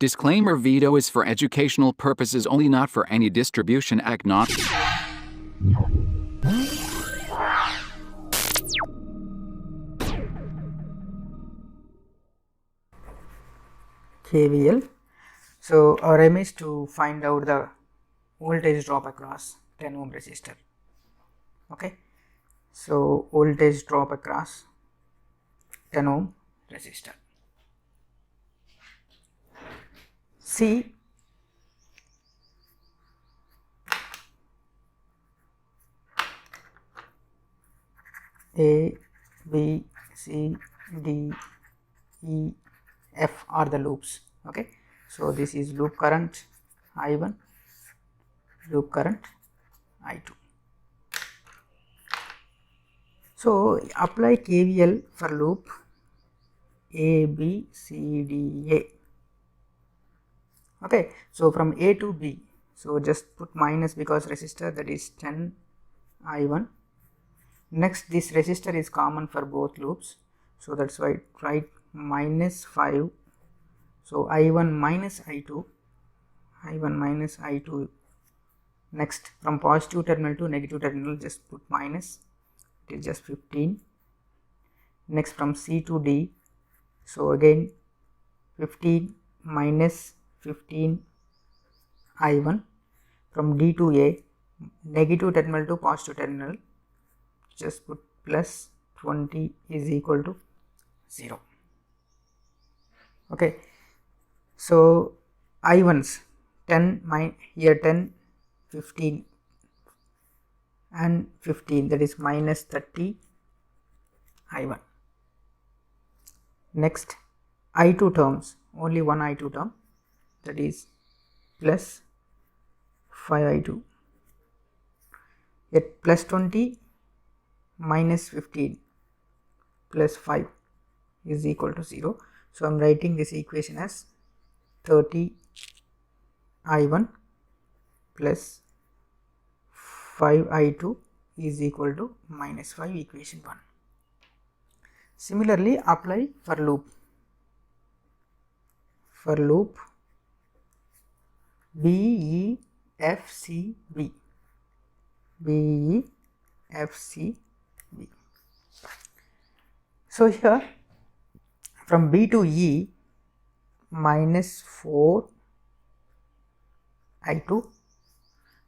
Disclaimer: Video is for educational purposes only, not for any distribution agnostic. KVL. So our aim is to find out the voltage drop across 10 ohm resistor. Okay, so voltage drop across 10 ohm resistor. See, A, B, C, D, E, F are the loops. Okay, so this is loop current I1, loop current I2. So apply KVL for loop A, B, C, D, A. Okay, so from A to B, so just put minus because resistor, that is 10 I1. Next, this resistor is common for both loops, so that's why write minus 5. So I1 minus I2, I1 minus I2. Next, from positive terminal to negative terminal, just put minus, it is just 15. Next, from C to D, so again 15 minus 15 I1. From D to A, negative terminal to positive terminal, just put plus 20 is equal to 0. Okay, so I1s 10 here 10, 15 and 15, that is minus 30 I1. Next, I2 terms, only one I2 term, that is plus 5 I2. At plus 20 minus 15 plus 5 is equal to 0. So I am writing this equation as 30 I1 plus 5 I2 is equal to minus 5, equation 1. Similarly, apply for loop. For loop B, E, F, C, B. B, E, F, C, B. So here from B to E, minus 4 I2.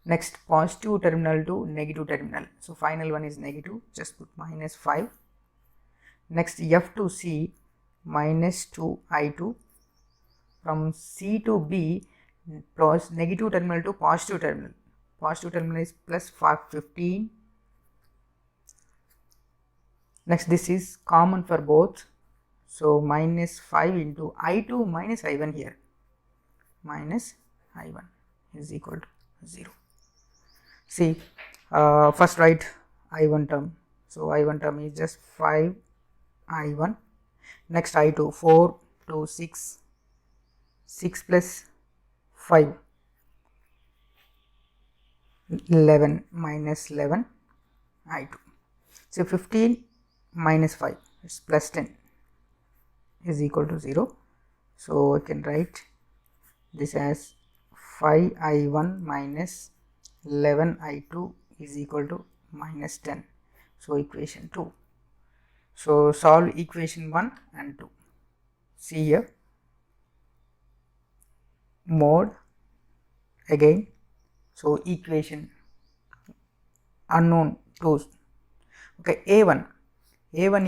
Next, positive terminal to negative terminal, so final one is negative, just put minus 5. Next, F to C, minus 2 I2. From C to B, plus negative terminal to positive terminal, positive terminal is plus 15. Next, this is common for both, so minus 5 into I2 minus I1 here, minus I1 is equal to 0. See, first write I1 term, so I1 term is just 5 I1. Next, I2 4 to 6, 6 plus 5, 11 minus 11 I2. So 15 minus 5, it's plus 10 is equal to 0. So I can write this as 5 I1 minus 11 I2 is equal to minus 10. So equation 2. So solve equation 1 and 2. See here, mode again, so equation unknown 2. Okay, A1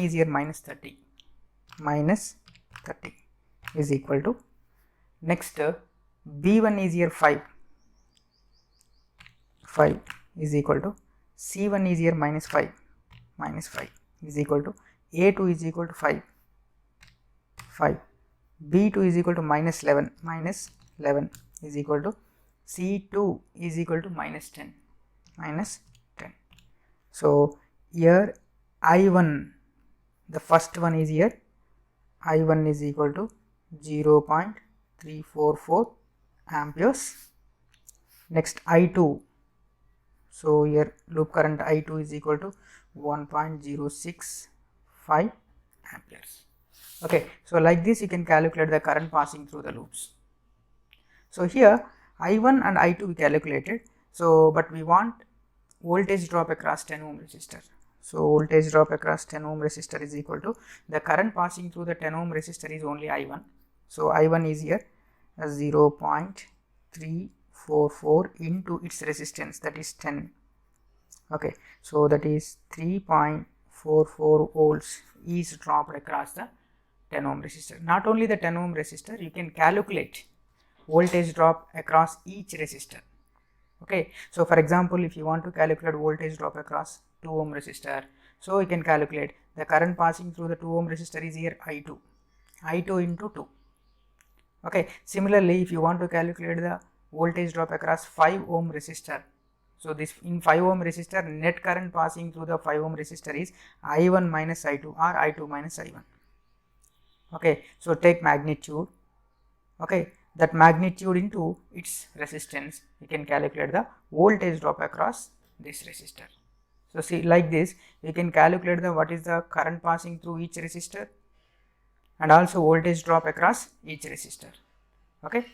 is here minus 30, minus 30 is equal to, next B1 is here 5 is equal to, C1 is here minus 5 is equal to, A2 is equal to 5, B2 is equal to minus 11 is equal to, C2 is equal to minus 10. So here I1, the first one is here, I1 is equal to 0.344 amperes. Next, I2, so here loop current I2 is equal to 1.065 amperes. Okay, so like this you can calculate the current passing through the loops. So here I1 and I2 we calculated, so but we want voltage drop across 10 ohm resistor. So voltage drop across 10 ohm resistor is equal to the current passing through the 10 ohm resistor is only I1. So I1 is here 0.344 into its resistance, that is 10. Okay, so that is 3.44 volts is dropped across the 10 ohm resistor. Not only the 10 ohm resistor, you can calculate voltage drop across each resistor. Okay, so for example, if you want to calculate voltage drop across 2 ohm resistor, so you can calculate the current passing through the 2 ohm resistor is here I2 into 2. Okay, similarly, if you want to calculate the voltage drop across 5 ohm resistor, so this in 5 ohm resistor, net current passing through the 5 ohm resistor is I1 minus I2 or I2 minus I1. Okay, so take magnitude. Okay, that magnitude into its resistance, you can calculate the voltage drop across this resistor. So see, like this you can calculate the what is the current passing through each resistor and also voltage drop across each resistor. Okay.